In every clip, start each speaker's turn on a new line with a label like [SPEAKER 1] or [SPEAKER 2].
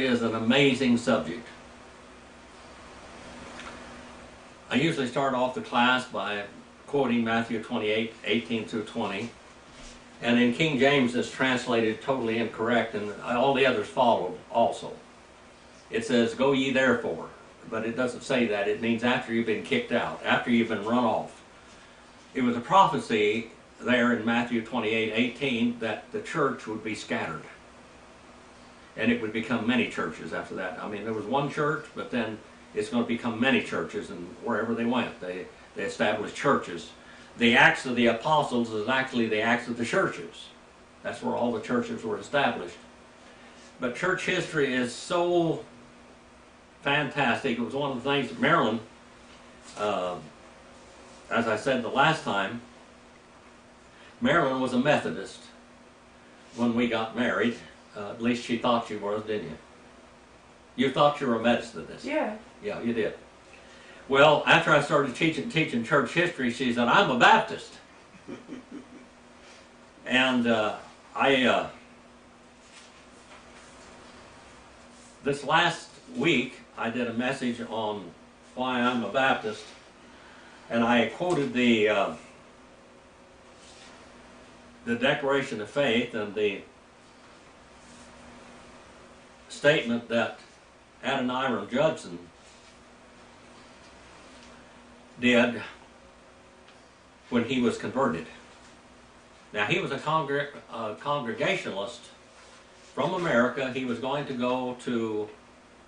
[SPEAKER 1] Is an amazing subject. I usually start off the class by quoting Matthew 28, 18 through 20. And in King James it's translated totally incorrect, and all the others followed also. It says, "Go ye therefore," but it doesn't say that. It means after you've been kicked out, after you've been run off. It was a prophecy there in Matthew 28, 18 that the church would be scattered. And it would become many churches after that. I mean, there was one church, but then it's going to become many churches, and wherever they went, they established churches. The Acts of the Apostles is actually the Acts of the churches. That's where all the churches were established. But church history is so fantastic. It was one of the things that Marilyn, as I said the last time, Marilyn was a Methodist when we got married. At least she thought she was, didn't you? You thought you were a Methodist?
[SPEAKER 2] Yeah.
[SPEAKER 1] Yeah, you did. Well, after I started teaching church history, she said, "I'm a Baptist." And this last week, I did a message on why I'm a Baptist, and I quoted the Declaration of Faith and the statement that Adoniram Judson did when he was converted. Now, he was a congregationalist from America. He was going to go to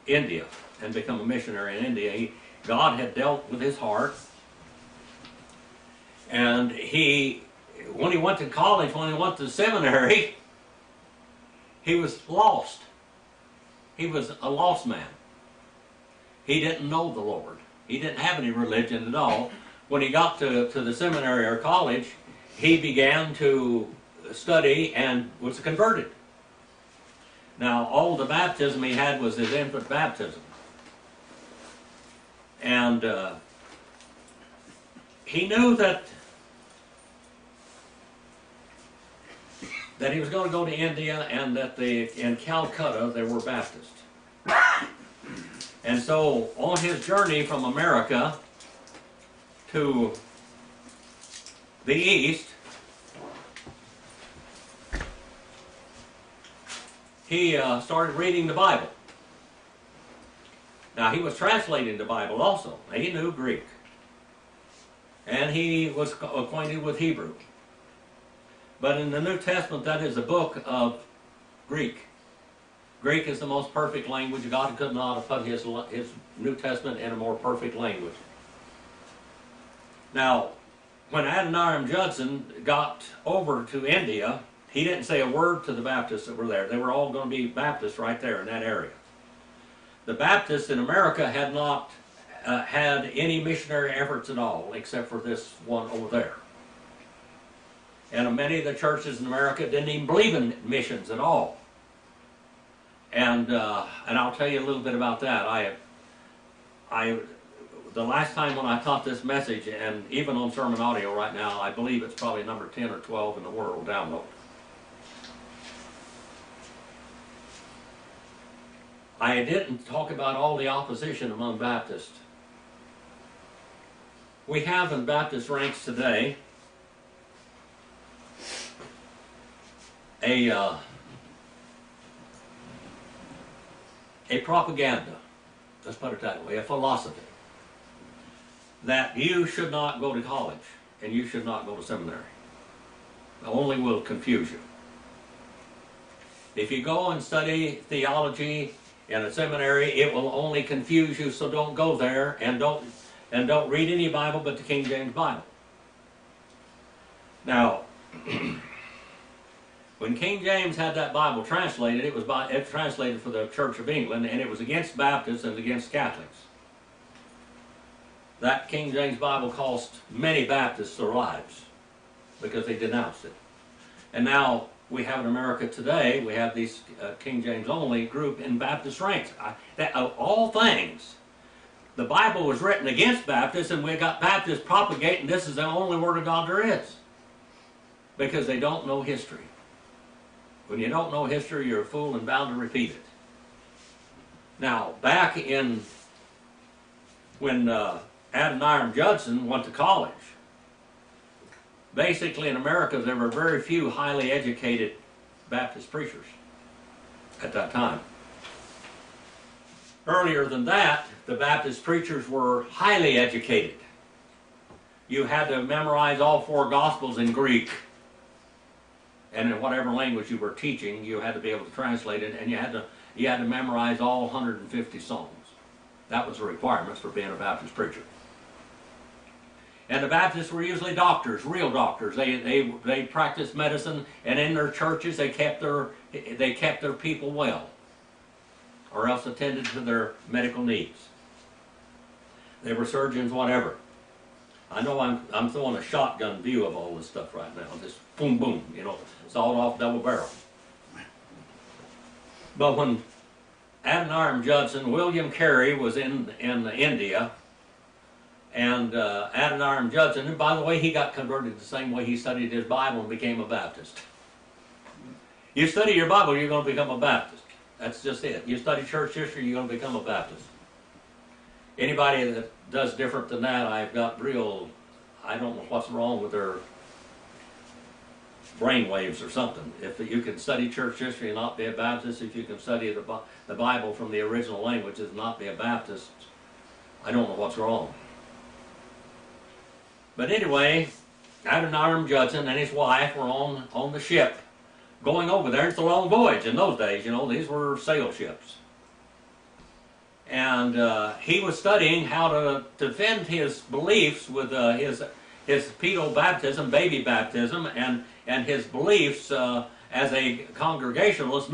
[SPEAKER 1] India and become a missionary in India. God had dealt with his heart, and when he went to college, when he went to seminary, he was lost. He was a lost man. He didn't know the Lord. He didn't have any religion at all. When he got to the seminary or college, he began to study and was converted. Now, all the baptism he had was his infant baptism. And he knew that he was going to go to India, and that in Calcutta there were Baptists. And so on his journey from America to the East, he started reading the Bible. Now, he was translating the Bible also. He knew Greek. And he was acquainted with Hebrew. But in the New Testament, that is a book of Greek. Greek is the most perfect language. God could not have put his New Testament in a more perfect language. Now, when Adoniram Judson got over to India, he didn't say a word to the Baptists that were there. They were all going to be Baptists right there in that area. The Baptists in America had not had any missionary efforts at all, except for this one over there. And many of the churches in America didn't even believe in missions at all. And I'll tell you a little bit about that. The last time when I taught this message, and even on sermon audio right now, I believe it's probably number 10 or 12 in the world download. I didn't talk about all the opposition among Baptists. We have in Baptist ranks today a propaganda, let's put it that way, a philosophy, that you should not go to college and you should not go to seminary. It only will confuse you. If you go and study theology in a seminary, it will only confuse you, so don't go there, and don't read any Bible but the King James Bible. Now, when King James had that Bible translated, it was translated for the Church of England, and it was against Baptists and against Catholics. That King James Bible cost many Baptists their lives because they denounced it. And now we have in America today, we have these King James only group in Baptist ranks. Of all things, the Bible was written against Baptists, and we got Baptists propagating this is the only Word of God there is, because they don't know history. When you don't know history, you're a fool and bound to repeat it. Now, back in when Adoniram Judson went to college, basically in America there were very few highly educated Baptist preachers at that time. Earlier than that, the Baptist preachers were highly educated. You had to memorize all 4 Gospels in Greek. And in whatever language you were teaching, you had to be able to translate it, and you had to memorize all 150 Psalms. That was the requirements for being a Baptist preacher. And the Baptists were usually doctors, real doctors. They practiced medicine, and in their churches they kept their people well, or else attended to their medical needs. They were surgeons, whatever. I know I'm throwing a shotgun view of all this stuff right now. Just boom, boom, you know, sawed off double barrel. But when Adoniram Judson, William Carey was in India, and Adoniram Judson, and by the way, he got converted the same way he studied his Bible and became a Baptist. You study your Bible, you're going to become a Baptist. That's just it. You study church history, you're going to become a Baptist. Anybody that does different than that, I don't know what's wrong with their brain waves or something. If you can study church history and not be a Baptist, if you can study the Bible from the original languages and not be a Baptist, I don't know what's wrong. But anyway, Adoniram Judson and his wife were on the ship going over there. It's a long voyage in those days, you know, these were sail ships. And he was studying how to defend his beliefs with his pedo baptism, baby baptism, and his beliefs as a Congregationalist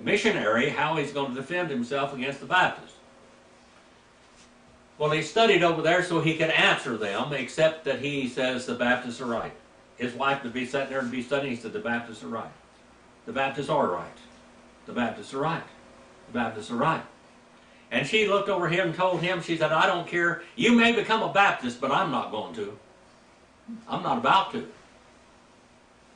[SPEAKER 1] missionary, how he's going to defend himself against the Baptists. Well, he studied over there so he could answer them, except that he says the Baptists are right. His wife would be sitting there and be studying, he said the Baptists are right. The Baptists are right. The Baptists are right. The Baptists are right. And she looked over him and told him, she said, I don't care, you may become a Baptist, but I'm not going to. I'm not about to.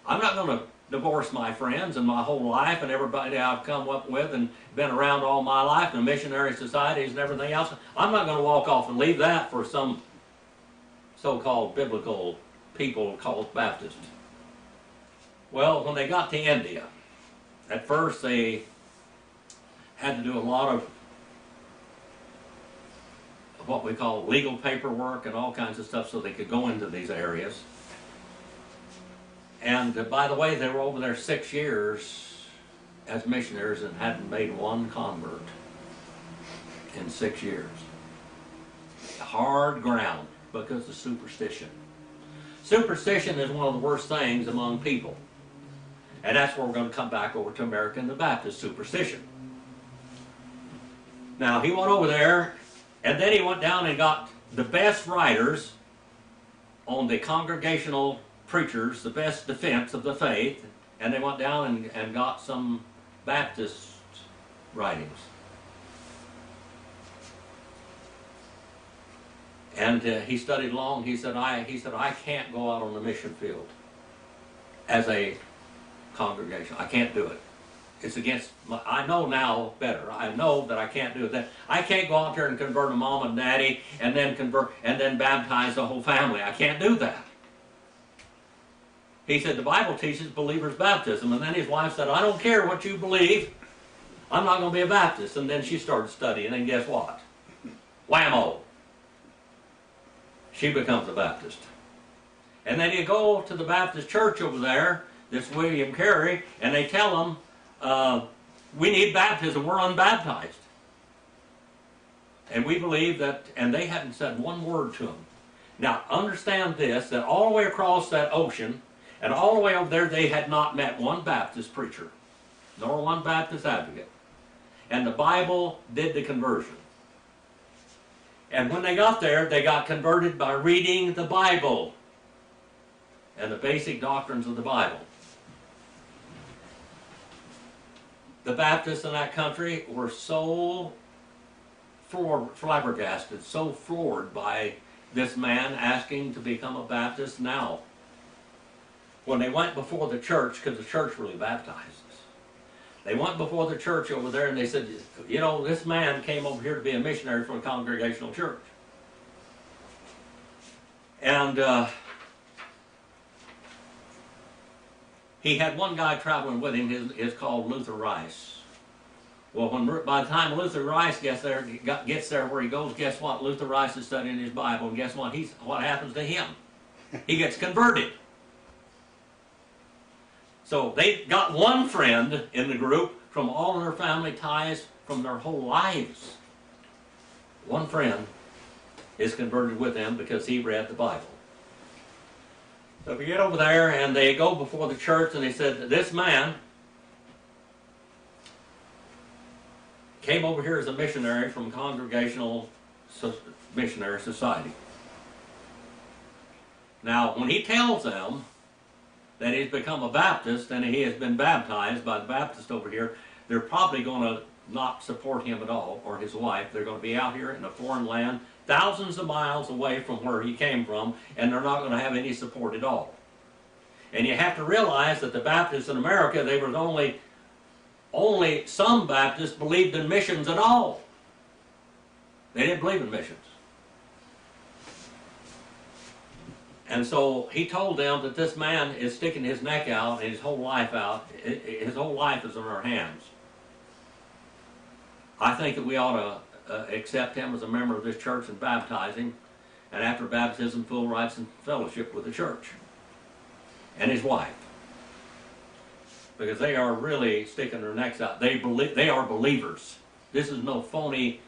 [SPEAKER 1] I'm not going to divorce my friends and my whole life and everybody I've come up with and been around all my life and missionary societies and everything else. I'm not going to walk off and leave that for some so-called biblical people called Baptists. Well, when they got to India, at first they had to do a lot of what we call legal paperwork and all kinds of stuff so they could go into these areas. And by the way, they were over there 6 years as missionaries and hadn't made one convert in 6 years. Hard ground because of superstition. Superstition is one of the worst things among people. And that's where we're going to come back over to America and the Baptist superstition. Now, he went over there, and then he went down and got the best writers on the congregational preachers, the best defense of the faith, and they went down and got some Baptist writings. And he studied long. He said, I can't go out on the mission field as a congregation. I can't do it. It's against I know now better. I know that I can't do that. I can't go out there and convert a mom and daddy and then baptize the whole family. I can't do that. He said the Bible teaches believers baptism, and then his wife said, I don't care what you believe. I'm not going to be a Baptist. And then she started studying, and guess what? Whammo! She becomes a Baptist. And then you go to the Baptist church over there, this William Carey, and they tell him, we need baptism, we're unbaptized. And we believe that, and they hadn't said one word to him. Now understand this, that all the way across that ocean, and all the way over there, they had not met one Baptist preacher, nor one Baptist advocate. And the Bible did the conversion. And when they got there, they got converted by reading the Bible and the basic doctrines of the Bible. The Baptists in that country were so flabbergasted, so floored by this man asking to become a Baptist. Now, when they went before the church, because the church really baptizes, They went before the church over there and they said, you know, this man came over here to be a missionary for a congregational church. And he had one guy traveling with him, is called Luther Rice. Well, by the time Luther Rice gets there where he goes, guess what? Luther Rice is studying his Bible, and guess what? What happens to him? He gets converted. So they got one friend in the group from all of their family ties from their whole lives. One friend is converted with them because he read the Bible. So we get over there and they go before the church and they said, this man came over here as a missionary from Congregational Missionary Society. Now, when he tells them that he's become a Baptist and he has been baptized by the Baptist over here, they're probably going to not support him at all, or his wife. They're going to be out here in a foreign land, thousands of miles away from where he came from, and they're not going to have any support at all. And you have to realize that the Baptists in America, they were only some Baptists believed in missions at all. They didn't believe in missions. And so he told them that this man is sticking his neck out and his whole life out. His whole life is in our hands. I think that we ought to accept him as a member of this church and baptize him. And after baptism, full rights and fellowship with the church. And his wife. Because they are really sticking their necks out. They are believers. This is no phony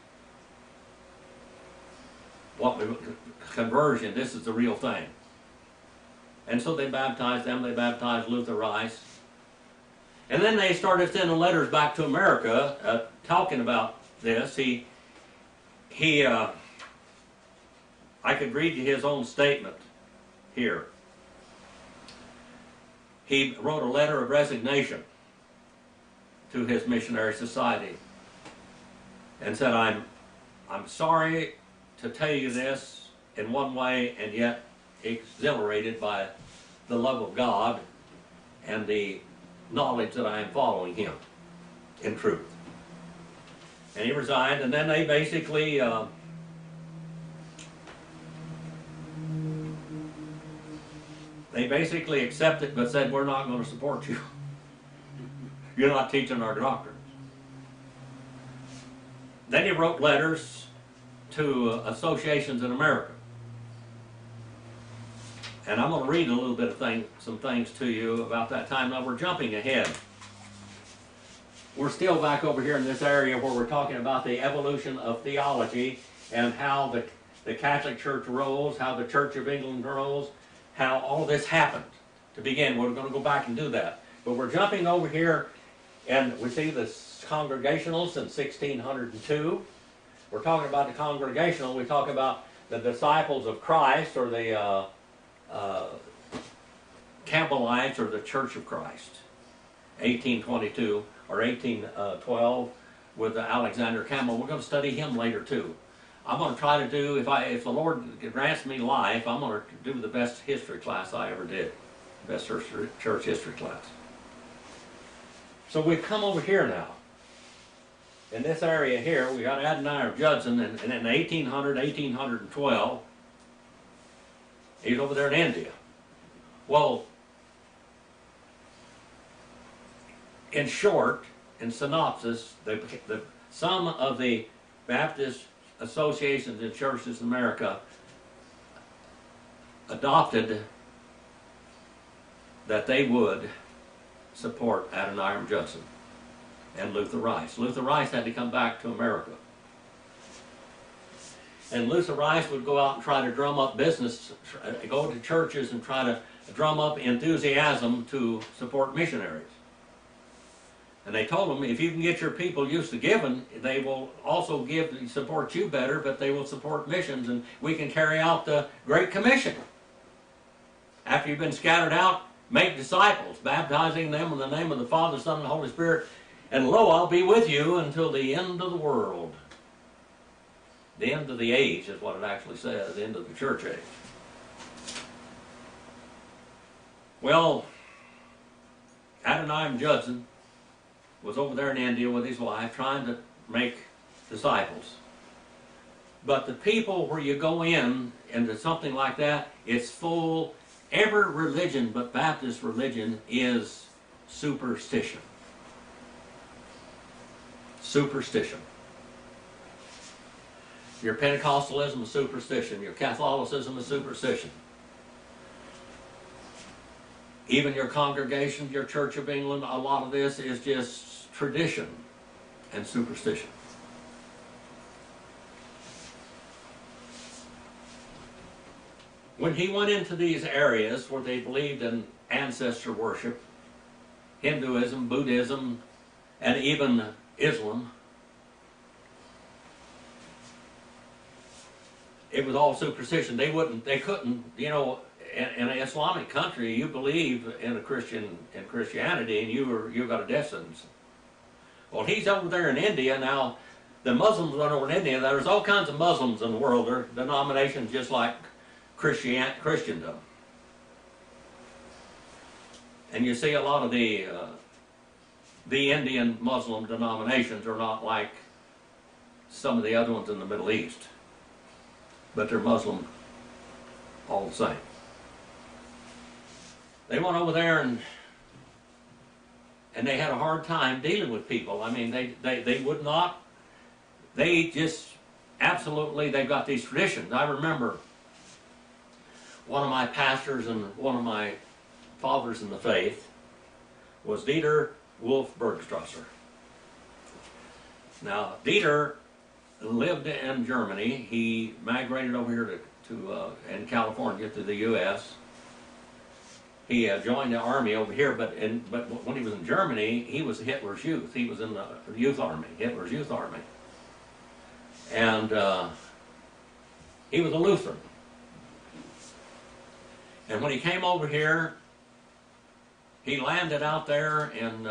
[SPEAKER 1] conversion. This is the real thing. And so they baptized them. They baptized Luther Rice. And then they started sending letters back to America talking about this. I could read you his own statement here. He wrote a letter of resignation to his missionary society and said, I'm sorry to tell you this in one way, and yet exhilarated by the love of God and the knowledge that I am following him in truth. And he resigned, and then they basically accepted, but said, we're not going to support you. You're not teaching our doctrines. Then he wrote letters to associations in America. And I'm going to read a little bit of some things to you about that time. Now we're jumping ahead. We're still back over here in this area where we're talking about the evolution of theology and how the Catholic Church rose, how the Church of England rose, how all this happened. To begin, we're going to go back and do that. But we're jumping over here, and we see the Congregationals in 1602. We're talking about the Congregational. We talk about the disciples of Christ, or the Campbellites, or the Church of Christ. 1822 or 1812 with Alexander Campbell. We're going to study him later too. I'm going to try to do, if the Lord grants me life, I'm going to do the best history class I ever did. Best church history class. So we've come over here now. In this area here, we got Adoniram Judson, and in 1812, he's over there in India. Well, in short, in synopsis, some of the Baptist associations and churches in America adopted that they would support Adoniram Judson and Luther Rice. Luther Rice had to come back to America. And Luther Rice would go out and try to drum up business, go to churches and try to drum up enthusiasm to support missionaries. And they told them, if you can get your people used to giving, they will also support you better, but they will support missions, and we can carry out the Great Commission. After you've been scattered out, make disciples, baptizing them in the name of the Father, Son, and Holy Spirit, and lo, I'll be with you until the end of the world. The end of the age is what it actually says, the end of the church age. Well, Adoniram Judson was over there in India with his wife trying to make disciples. But the people where you go in into something like that, it's full. Every religion but Baptist religion is superstition. Superstition. Your Pentecostalism is superstition. Your Catholicism is superstition. Even your congregation, your Church of England, a lot of this is just tradition and superstition. When he went into these areas where they believed in ancestor worship, Hinduism, Buddhism, and even Islam, it was all superstition. They couldn't, you know, in an Islamic country, you believe in Christianity, and you got a death sentence. Well, he's over there in India now. The Muslims run over in India. There's all kinds of Muslims in the world. They're denominations just like Christendom. And you see a lot of the Indian Muslim denominations are not like some of the other ones in the Middle East, but they're Muslim all the same. They went over there and they had a hard time dealing with people. I mean, they would not, they just absolutely, they've got these traditions. I remember one of my pastors and one of my fathers in the faith was Dieter Wolf Bergstrasser. Now, Dieter lived in Germany. He migrated over here to in California to the U.S. He joined the army over here, but when he was in Germany, he was Hitler's youth. He was in the youth army, Hitler's youth army. And he was a Lutheran. And when he came over here, he landed out there in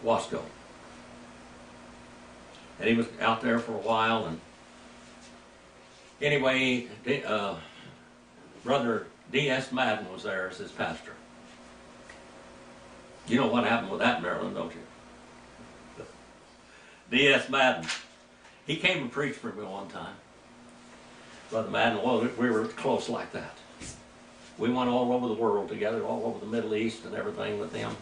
[SPEAKER 1] Wasco. And he was out there for a while. And anyway, Brother D.S. Madden was there as his pastor. You know what happened with that, Maryland, don't you? D.S. Madden. He came and preached for me one time. Brother Madden, well, we were close like that. We went all over the world together, all over the Middle East and everything with them.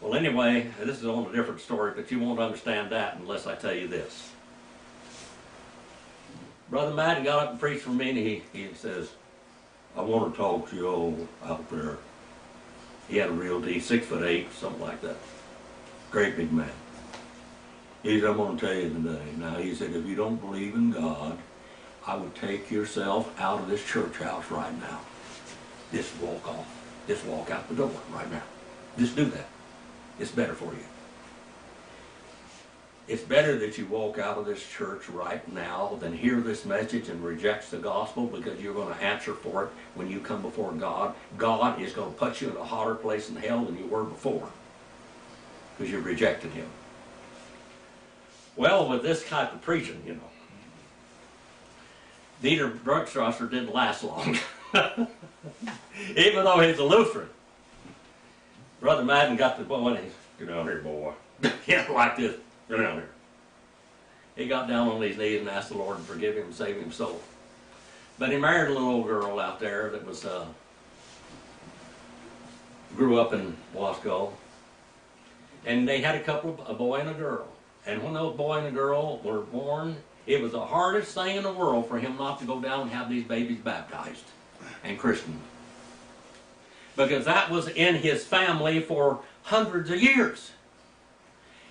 [SPEAKER 1] Well, anyway, this is on a different story, but you won't understand that unless I tell you this. Brother Madden got up and preached for me, and he says, I want to talk to you all out there. He had a real D, 6'8", something like that. Great big man. He said, I'm going to tell you today. Now, he said, if you don't believe in God, I would take yourself out of this church house right now. Just walk off. Just walk out the door right now. Just do that. It's better for you. It's better that you walk out of this church right now than hear this message and reject the gospel, because you're going to answer for it when you come before God. God is going to put you in a hotter place in hell than you were before, because you rejected him. Well, with this type of preaching, you know, Dieter Bergstrasser didn't last long. Even though he's a Lutheran. Brother Madden got the boy, and he's, get down here, boy. Yeah, like this. Get down here. He got down on his knees and asked the Lord to forgive him and save him soul. But he married a little old girl out there that was grew up in Wasco. And they had a boy and a girl. And when those boy and a girl were born, it was the hardest thing in the world for him not to go down and have these babies baptized and christened. Because that was in his family for hundreds of years.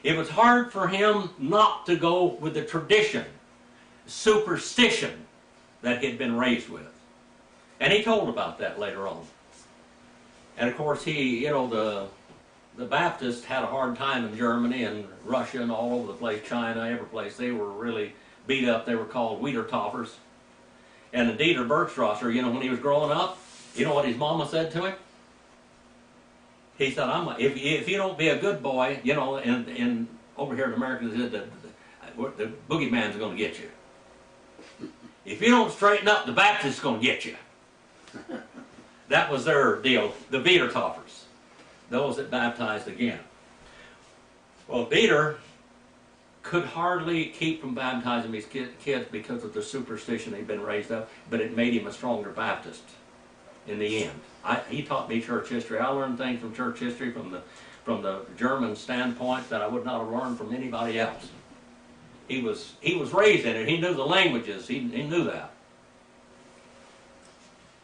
[SPEAKER 1] It was hard for him not to go with the tradition, superstition that he'd been raised with. And he told about that later on. And of course the Baptists had a hard time in Germany and Russia and all over the place, China, every place. They were really beat up. They were called Wiedertäufers. And the Dieter Bergstrasser, when he was growing up, you know what his mama said to him? He said, if you don't be a good boy, and over here in America, the boogeyman's going to get you. If you don't straighten up, the Baptist's going to get you. That was their deal, the Wiedertäufers. those that baptized again. Well, Peter could hardly keep from baptizing his kids because of the superstition he'd been raised up, but it made him a stronger Baptist in the end. He taught me church history. I learned things from church history from the German standpoint that I would not have learned from anybody else. He was raised in it. He knew the languages. He knew that.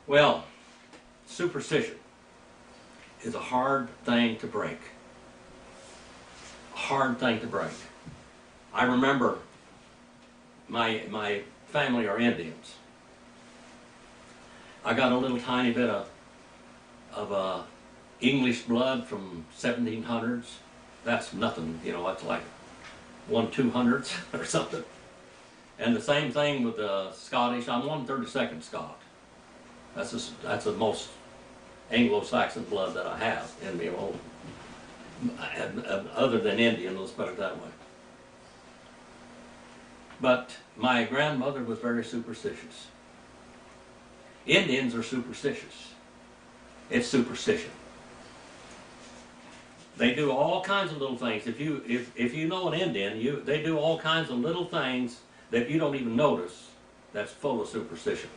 [SPEAKER 1] Well, superstition is a hard thing to break. A hard thing to break. I remember my family are Indians. I got a little tiny bit of English blood from 1700s. That's nothing, you know, that's like 1/200 or something. And the same thing with the Scottish. I'm 1/32 Scot. That's the most Anglo-Saxon blood that I have in me. Well, other than Indian, let's put it that way. But my grandmother was very superstitious. Indians are superstitious. It's superstition. They do all kinds of little things. If you know an Indian, they do all kinds of little things that you don't even notice. That's full of superstition.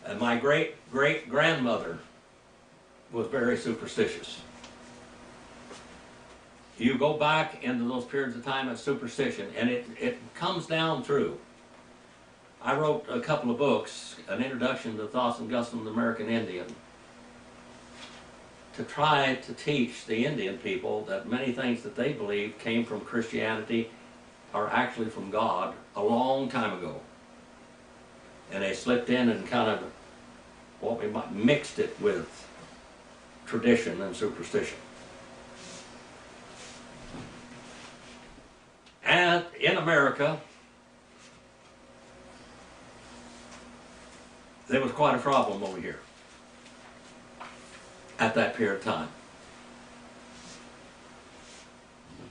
[SPEAKER 1] And my great-great-grandmother was very superstitious. You go back into those periods of time of superstition, and it comes down through. I wrote a couple of books, an introduction to the thoughts and customs of the American Indian, to try to teach the Indian people that many things that they believe came from Christianity are actually from God a long time ago. And they slipped in and kind of, what we might, mixed it with tradition and superstition. And in America, there was quite a problem over here at that period of time.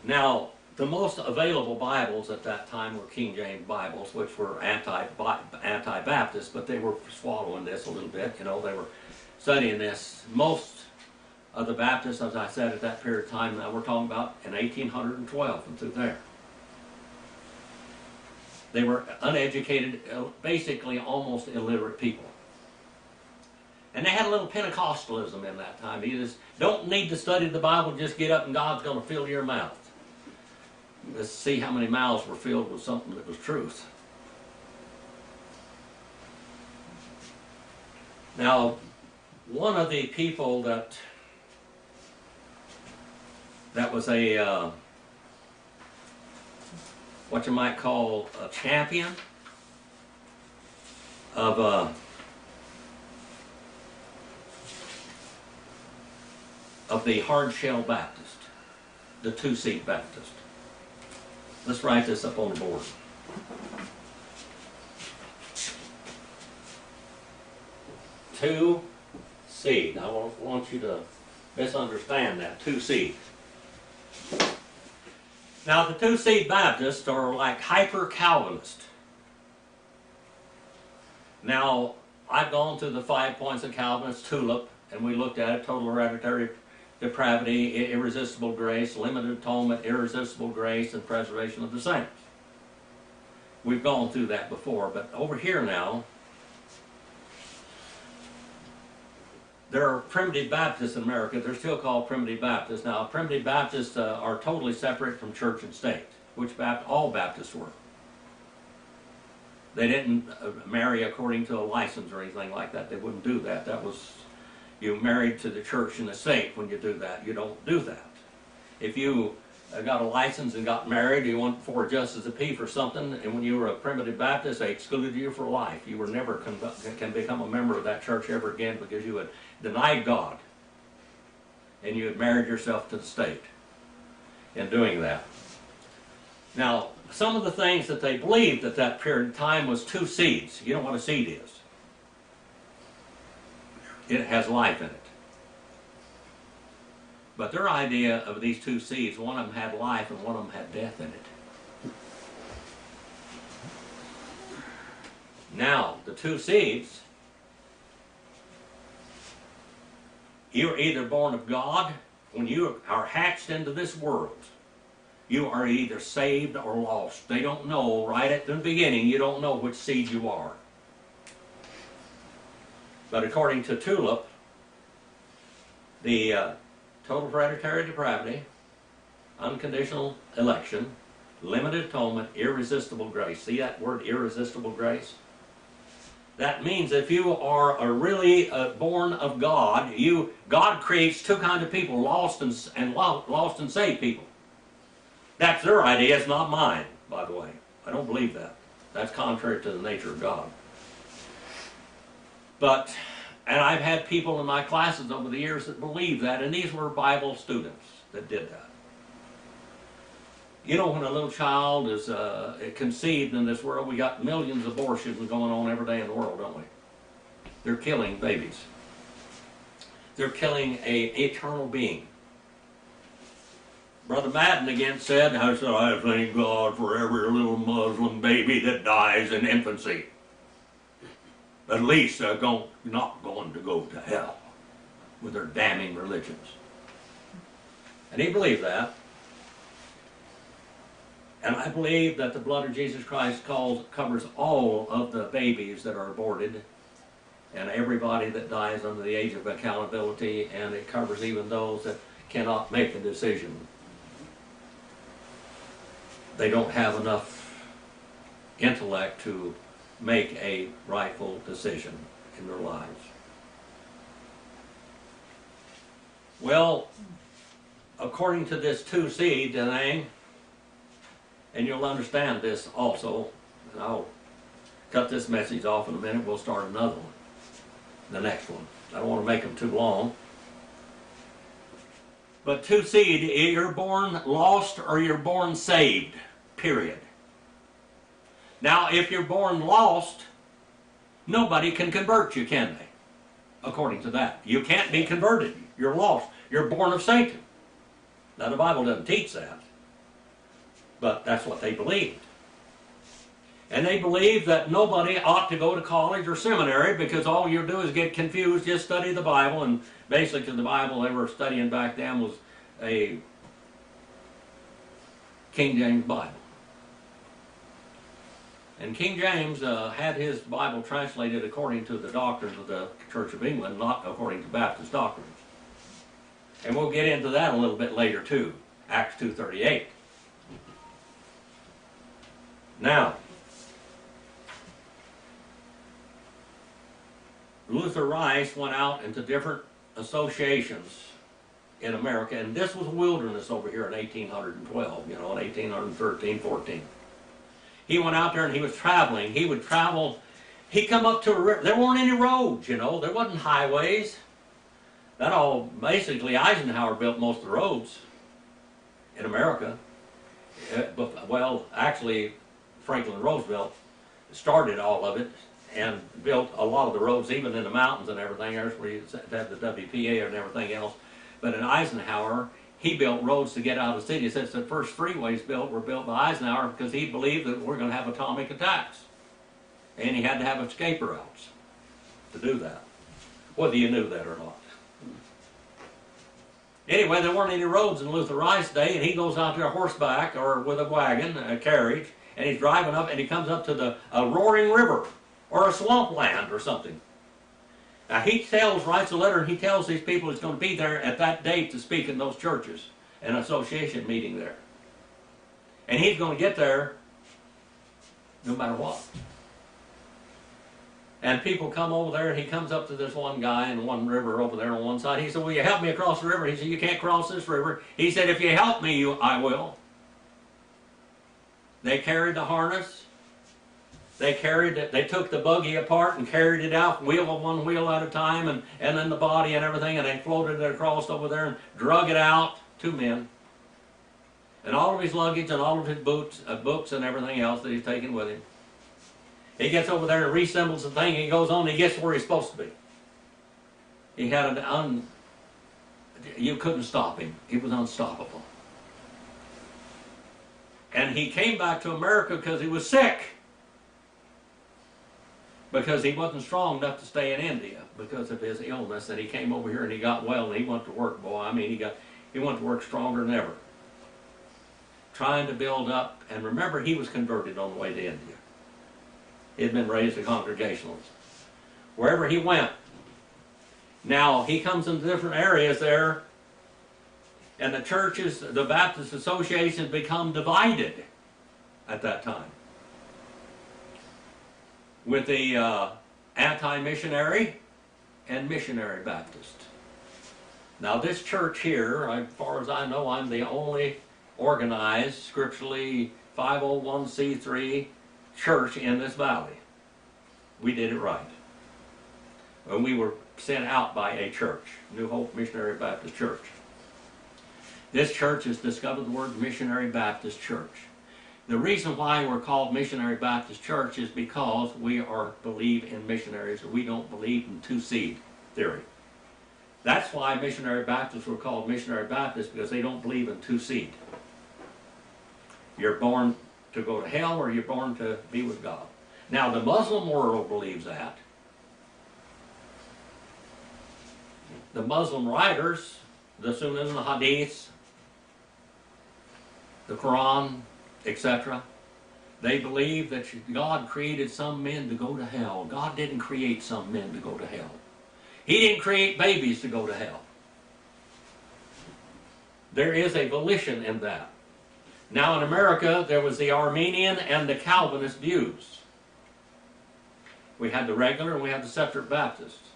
[SPEAKER 1] Now, the most available Bibles at that time were King James Bibles, which were anti-Baptist, but they were swallowing this a little bit. You know, they were studying this. Most of the Baptists, as I said, at that period of time, now we're talking about in 1812 and through there. They were uneducated, basically almost illiterate people. And they had a little Pentecostalism in that time. You just don't need to study the Bible, just get up and God's going to fill your mouth. Let's see how many mouths were filled with something that was truth. Now, one of the people that was a, what you might call a champion of the hard-shell Baptist, the two-seat Baptist. Let's write this up on the board. Two-seed. I want you to misunderstand that. Two-seed. Now, the two-seed Baptists are like hyper-Calvinist. Now, I've gone through the 5 points of Calvinist tulip, and we looked at it: total hereditary depravity, irresistible grace, limited atonement, irresistible grace, and preservation of the saints. We've gone through that before, but over here now, there are primitive Baptists in America. They're still called primitive Baptists. Now, primitive Baptists are totally separate from church and state, which all Baptists were. They didn't marry according to a license or anything like that. They wouldn't do that. That was, you married to the church and the state when you do that. You don't do that. If you got a license and got married, you went for justice of peace or something, and when you were a primitive Baptist, they excluded you for life. You were never can become a member of that church ever again because you had denied God and you had married yourself to the state in doing that. Now, some of the things that they believed at that period of time was two seeds. You know what a seed is? It has life in it. But their idea of these two seeds, one of them had life and one of them had death in it. Now, the two seeds You're either born of God, when you are hatched into this world, you are either saved or lost. They don't know, right at the beginning, you don't know which seed you are. But according to Tulip, the total hereditary depravity, unconditional election, limited atonement, irresistible grace. See that word, irresistible grace? That means if you are really born of God, God creates two kinds of people, lost and saved people. That's their idea, it's not mine, by the way. I don't believe that. That's contrary to the nature of God. And I've had people in my classes over the years that believe that, and these were Bible students that did that. You know, when a little child is conceived in this world, we got millions of abortions going on every day in the world, don't we? They're killing babies. They're killing an eternal being. Brother Madden again said, I thank God for every little Muslim baby that dies in infancy. At least they're not going to go to hell with their damning religions. And he believed that. And I believe that the blood of Jesus Christ covers all of the babies that are aborted and everybody that dies under the age of accountability, and it covers even those that cannot make a decision. They don't have enough intellect to make a rightful decision in their lives. Well, according to this two seed thing, and you'll understand this also, and I'll cut this message off in a minute, we'll start another one, the next one. I don't want to make them too long. But two seed, you're born lost or you're born saved, period. Now, if you're born lost, nobody can convert you, can they? According to that. You can't be converted. You're lost. You're born of Satan. Now, the Bible doesn't teach that. But that's what they believed. And they believed that nobody ought to go to college or seminary because all you do is get confused, just study the Bible. And basically the Bible they were studying back then was a King James Bible. And King James had his Bible translated according to the doctrines of the Church of England, not according to Baptist doctrines. And we'll get into that a little bit later too, Acts 2:38. Now, Luther Rice went out into different associations in America, and this was wilderness over here in 1812, in 1813, 14. He went out there and he was traveling. He would travel, he'd come up to a river. There weren't any roads, there wasn't highways. Basically Eisenhower built most of the roads in America. Well, actually, Franklin Roosevelt started all of it and built a lot of the roads, even in the mountains and everything. There's where you had the WPA and everything else. But in Eisenhower, he built roads to get out of the city. He says the first freeways were built by Eisenhower because he believed that we're going to have atomic attacks. And he had to have escape routes to do that, whether you knew that or not. Anyway, there weren't any roads in Luther Rice's day, and he goes out there horseback or with a wagon, a carriage, and he's driving up, and he comes up to a roaring river or a swampland or something. Now he writes a letter, and he tells these people he's going to be there at that date to speak in those churches, an association meeting there. And he's going to get there no matter what. And people come over there, and he comes up to this one guy in one river over there on one side. He said, will you help me across the river? He said, you can't cross this river. He said, if you help me, I will. They carried the harness. They took the buggy apart and carried it out, one wheel at a time, and then the body and everything, and they floated it across over there and drug it out, 2 men. And all of his luggage and all of his books and everything else that he's taken with him. He gets over there and reassembles the thing, and he goes on, and he gets where he's supposed to be. He had you couldn't stop him. He was unstoppable. And he came back to America because he was sick. because he wasn't strong enough to stay in India because of his illness, and he came over here and he got well and he went to work, boy. I mean, he went to work stronger than ever, trying to build up. And remember, he was converted on the way to India. He had been raised a Congregationalist. Wherever he went, now he comes into different areas there, and the churches, the Baptist associations become divided at that time, with the Anti-Missionary and Missionary Baptist. Now this church here, as far as I know, I'm the only organized, scripturally 501c3 church in this valley. We did it right. And we were sent out by a church, New Hope Missionary Baptist Church. This church has discovered the word Missionary Baptist Church. The reason why we're called Missionary Baptist Church is because we believe in missionaries. We don't believe in two-seed theory. That's why Missionary Baptists were called Missionary Baptists, because they don't believe in two-seed. You're born to go to hell, or you're born to be with God. Now the Muslim world believes that. The Muslim writers, the Sunnah and the Hadiths, the Quran, etc., they believe that God created some men to go to hell. God didn't create some men to go to hell. He didn't create babies to go to hell. There is a volition in that. Now in America, there was the Arminian and the Calvinist views. We had the regular and we had the separate Baptists.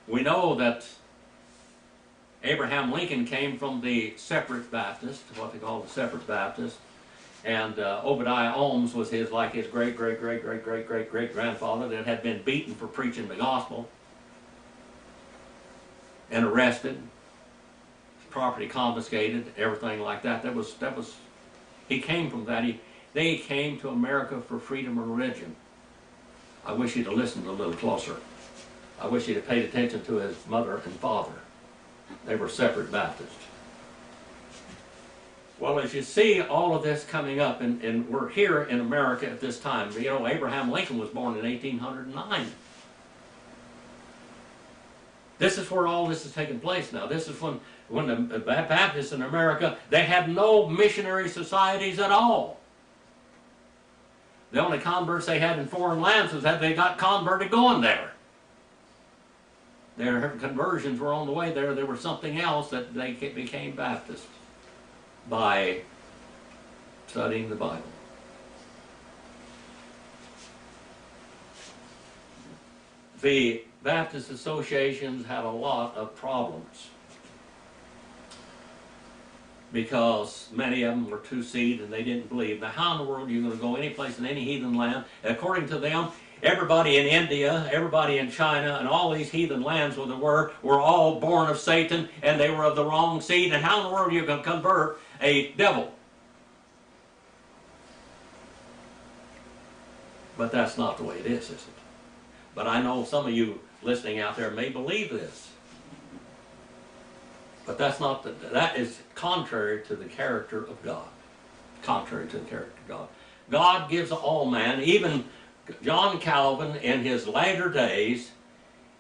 [SPEAKER 1] We know that Abraham Lincoln came from the separate Baptist, what they call the separate Baptist, and Obadiah Olms was his great-great-great-great-great-great-great-grandfather that had been beaten for preaching the gospel and arrested, property confiscated, everything like that. He came from that. They came to America for freedom of religion. I wish he'd have listened a little closer. I wish he'd have paid attention to his mother and father. They were separate Baptists. Well, as you see all of this coming up, and we're here in America at this time. You know, Abraham Lincoln was born in 1809. This is where all this is taking place now. This is when the Baptists in America, they had no missionary societies at all. The only converts they had in foreign lands was that they got converted going there. Their conversions were on the way there. There was something else that they became Baptists by studying the Bible. The Baptist associations had a lot of problems because many of them were two-seed and they didn't believe. Now, how in the world are you going to go any place in any heathen land? According to them, everybody in India, everybody in China, and all these heathen lands where there were all born of Satan, and they were of the wrong seed. And how in the world are you going to convert a devil? But that's not the way it is it? But I know some of you listening out there may believe this. But that's not that is contrary to the character of God. Contrary to the character of God. God gives all man, even John Calvin in his later days,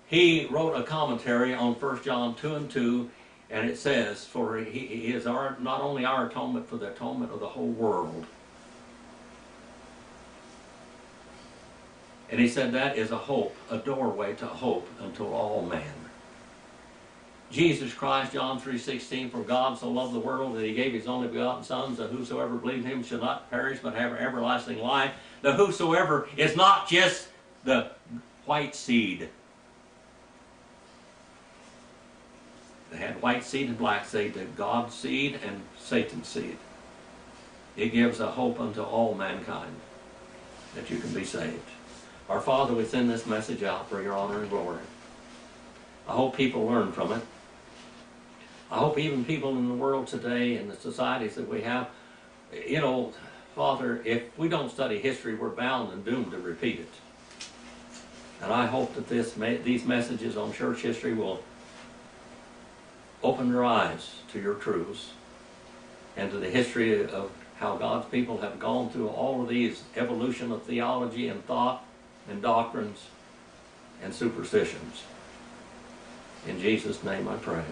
[SPEAKER 1] he wrote a commentary on 1 John 2:2, and it says, for he is not only our atonement, for the atonement of the whole world. And he said that is a hope, a doorway to hope unto all men. Jesus Christ, John 3:16, for God so loved the world that he gave his only begotten Son, that whosoever believes in him shall not perish but have everlasting life. The whosoever is not just the white seed. They had white seed and black seed, the God's seed and Satan's seed. It gives a hope unto all mankind that you can be saved. Our Father, we send this message out for your honor and glory. I hope people learn from it. I hope even people in the world today, in the societies that we have, you know, Father, if we don't study history, we're bound and doomed to repeat it. And I hope that these messages on church history will open your eyes to your truths and to the history of how God's people have gone through all of these evolution of theology and thought and doctrines and superstitions. In Jesus' name I pray.